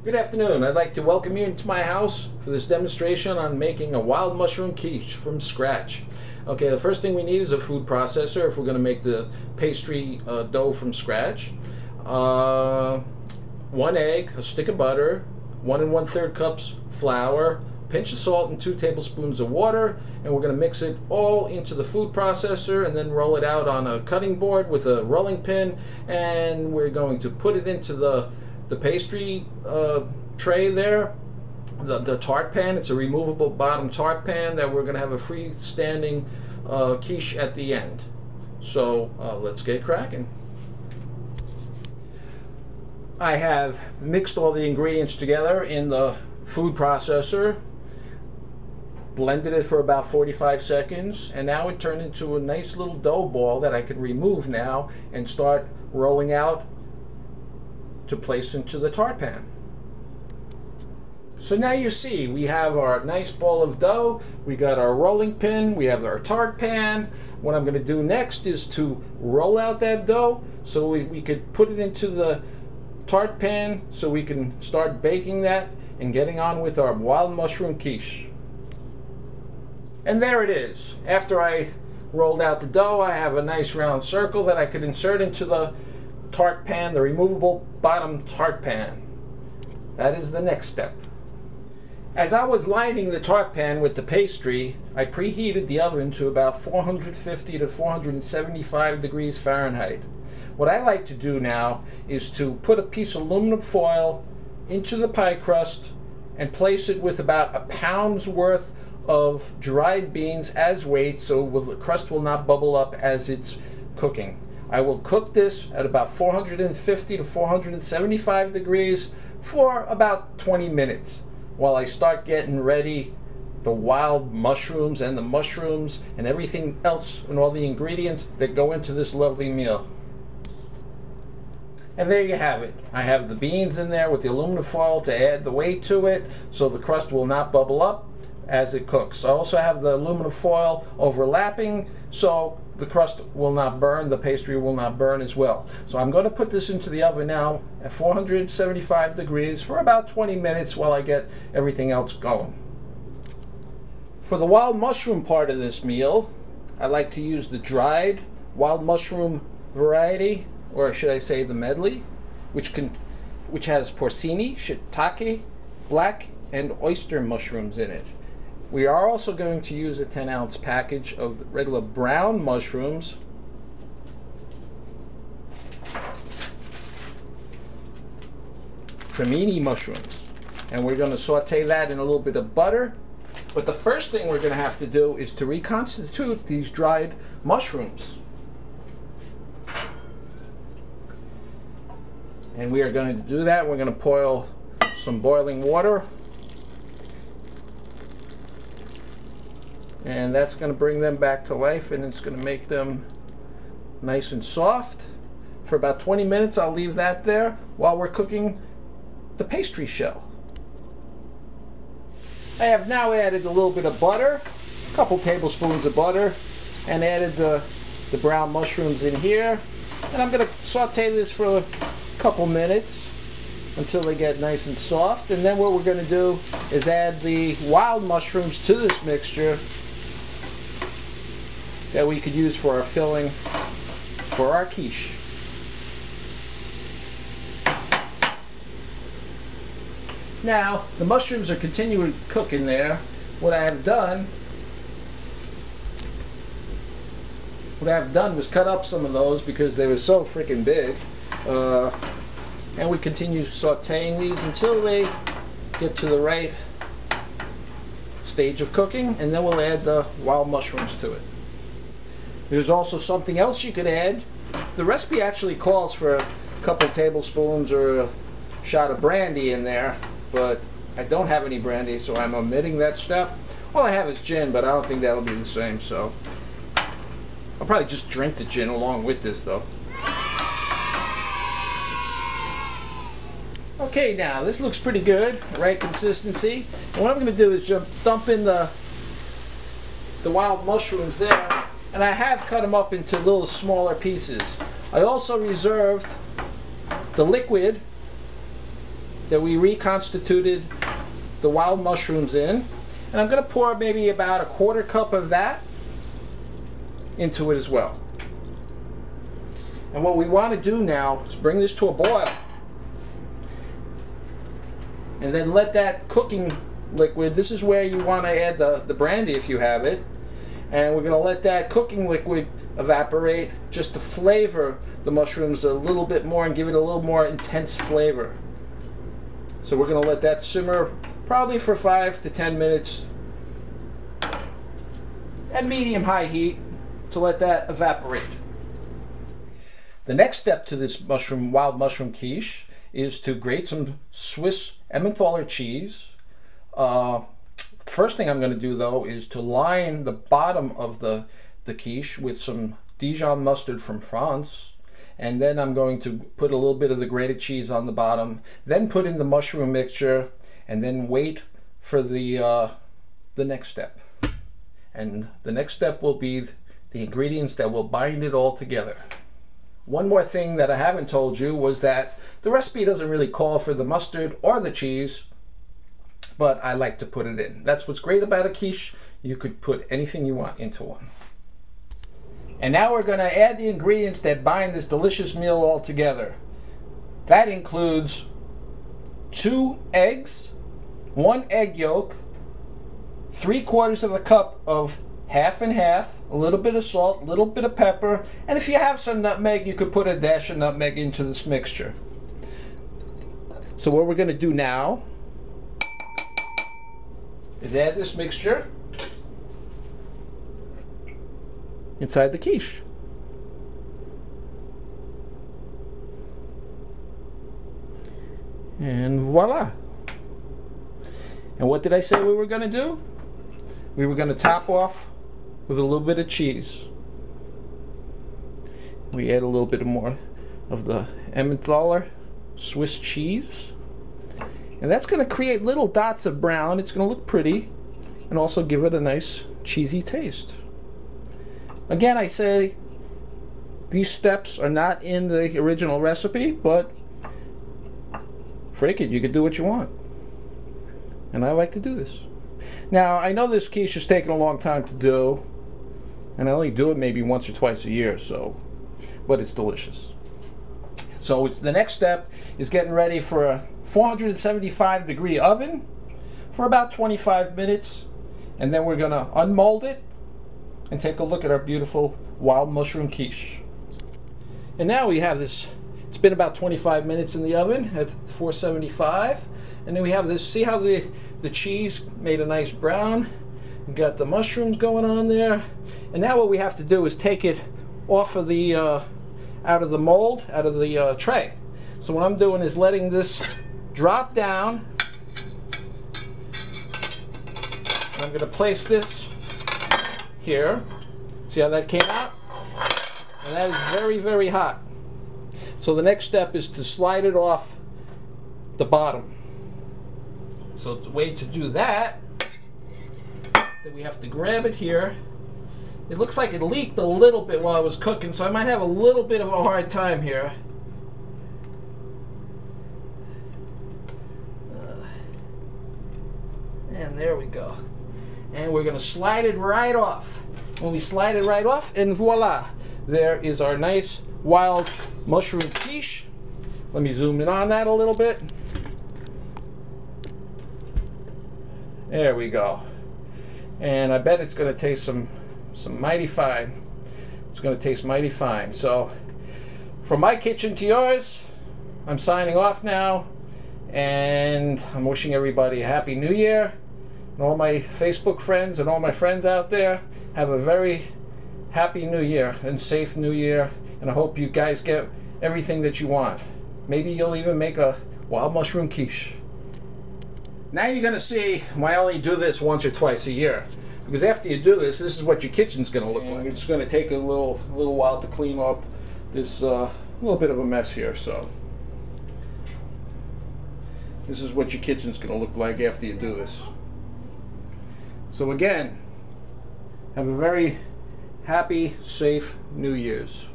Good afternoon. I'd like to welcome you into my house for this demonstration on making a wild mushroom quiche from scratch. Okay, the first thing we need is a food processor if we're going to make the pastry dough from scratch. 1 egg, a stick of butter, 1 1/3 cups flour, pinch of salt, and 2 tablespoons of water, and we're going to mix it all into the food processor and then roll it out on a cutting board with a rolling pin, and we're going to put it into the pastry tray there, the tart pan. It's a removable bottom tart pan that we're going to have a freestanding quiche at the end. So let's get cracking. I have mixed all the ingredients together in the food processor, blended it for about 45 seconds, and now it turned into a nice little dough ball that I can remove now and start rolling out to place into the tart pan. So now you see we have our nice ball of dough, we got our rolling pin, we have our tart pan. What I'm going to do next is to roll out that dough so we could put it into the tart pan so we can start baking that and getting on with our wild mushroom quiche. And there it is. After I rolled out the dough, I have a nice round circle that I could insert into the tart pan, the removable bottom tart pan. That is the next step. As I was lining the tart pan with the pastry, I preheated the oven to about 450 to 475 degrees Fahrenheit. What I like to do now is to put a piece of aluminum foil into the pie crust and place it with about a pound's worth of dried beans as weight so the crust will not bubble up as it's cooking. I will cook this at about 450 to 475 degrees for about 20 minutes while I start getting ready the wild mushrooms and the mushrooms and everything else and all the ingredients that go into this lovely meal. And there you have it. I have the beans in there with the aluminum foil to add the weight to it so the crust will not bubble up as it cooks. I also have the aluminum foil overlapping so the crust will not burn, the pastry will not burn as well. So I'm going to put this into the oven now at 475 degrees for about 20 minutes while I get everything else going. For the wild mushroom part of this meal, I like to use the dried wild mushroom variety, or should I say the medley, which has porcini, shiitake, black, and oyster mushrooms in it. We are also going to use a 10-ounce package of regular brown mushrooms, cremini mushrooms, and we're going to saute that in a little bit of butter. But the first thing we're going to have to do is to reconstitute these dried mushrooms. And we are going to do that. We're going to boil some boiling water, and that's going to bring them back to life, and it's going to make them nice and soft. For about 20 minutes I'll leave that there while we're cooking the pastry shell. I have now added a little bit of butter, a couple tablespoons of butter, and added the brown mushrooms in here, and I'm going to saute this for a couple minutes until they get nice and soft. And then what we're going to do is add the wild mushrooms to this mixture that we could use for our filling for our quiche. Now the mushrooms are continuing to cook in there. What I have done was cut up some of those because they were so freaking big, and we continue sauteing these until they get to the right stage of cooking, and then we'll add the wild mushrooms to it. There's also something else you could add. The recipe actually calls for a couple tablespoons or a shot of brandy in there, but I don't have any brandy, so I'm omitting that step. All I have is gin, but I don't think that'll be the same, so I'll probably just drink the gin along with this though. Okay, now this looks pretty good, right consistency. And what I'm going to do is just dump in the wild mushrooms there, and I have cut them up into little smaller pieces. I also reserved the liquid that we reconstituted the wild mushrooms in. And I'm going to pour maybe about a 1/4 cup of that into it as well. And what we want to do now is bring this to a boil. And then let that cooking liquid, this is where you want to add the brandy if you have it. And we're going to let that cooking liquid evaporate just to flavor the mushrooms a little bit more and give it a little more intense flavor. So we're going to let that simmer probably for 5 to 10 minutes at medium-high heat to let that evaporate. The next step to this wild mushroom quiche is to grate some Swiss Emmentaler cheese. First thing I'm going to do though is to line the bottom of the quiche with some Dijon mustard from France, and then I'm going to put a little bit of the grated cheese on the bottom, then put in the mushroom mixture, and then wait for the next step. And the next step will be the ingredients that will bind it all together. One more thing that I haven't told you was that the recipe doesn't really call for the mustard or the cheese, but I like to put it in. That's what's great about a quiche. You could put anything you want into one. And now we're going to add the ingredients that bind this delicious meal all together. That includes 2 eggs, 1 egg yolk, 3/4 of a cup of half and half, a little bit of salt, a little bit of pepper, and if you have some nutmeg, you could put a dash of nutmeg into this mixture. So what we're going to do now is add this mixture inside the quiche. And voila. And what did I say we were going to do? We were going to top off with a little bit of cheese. We add a little bit more of the Emmentaler Swiss cheese. And that's going to create little dots of brown. It's going to look pretty and also give it a nice cheesy taste. Again, I say these steps are not in the original recipe, but freak it, you can do what you want. And I like to do this. Now, I know this quiche is taking a long time to do, and I only do it maybe once or twice a year, so, but it's delicious. So the next step is getting ready for a 475-degree oven for about 25 minutes, and then we're going to unmold it and take a look at our beautiful wild mushroom quiche. And now we have this, it's been about 25 minutes in the oven at 475, and then we have this, see how the cheese made a nice brown? We've got the mushrooms going on there, and now what we have to do is take it off of the, out of the mold, out of the tray. So what I'm doing is letting this drop down. I'm going to place this here. See how that came out? And that is very, very hot. So the next step is to slide it off the bottom. So the way to do that is that we have to grab it here. It looks like it leaked a little bit while I was cooking, so I might have a little bit of a hard time here. And there we go. And we're going to slide it right off. When we slide it right off, and voila, there is our nice wild mushroom quiche. Let me zoom in on that a little bit. There we go. And I bet it's going to taste some mighty fine. It's going to taste mighty fine. So from my kitchen to yours, I'm signing off now, and I'm wishing everybody a happy new year. And all my Facebook friends and all my friends out there, have a very happy new year and safe new year, and I hope you guys get everything that you want. Maybe you'll even make a wild mushroom quiche. Now you're going to see why I only do this once or twice a year. Because after you do this, this is what your kitchen's going to look like. It's going to take a little while to clean up this little bit of a mess here. So this is what your kitchen's going to look like after you do this. So again, have a very happy, safe New Year's.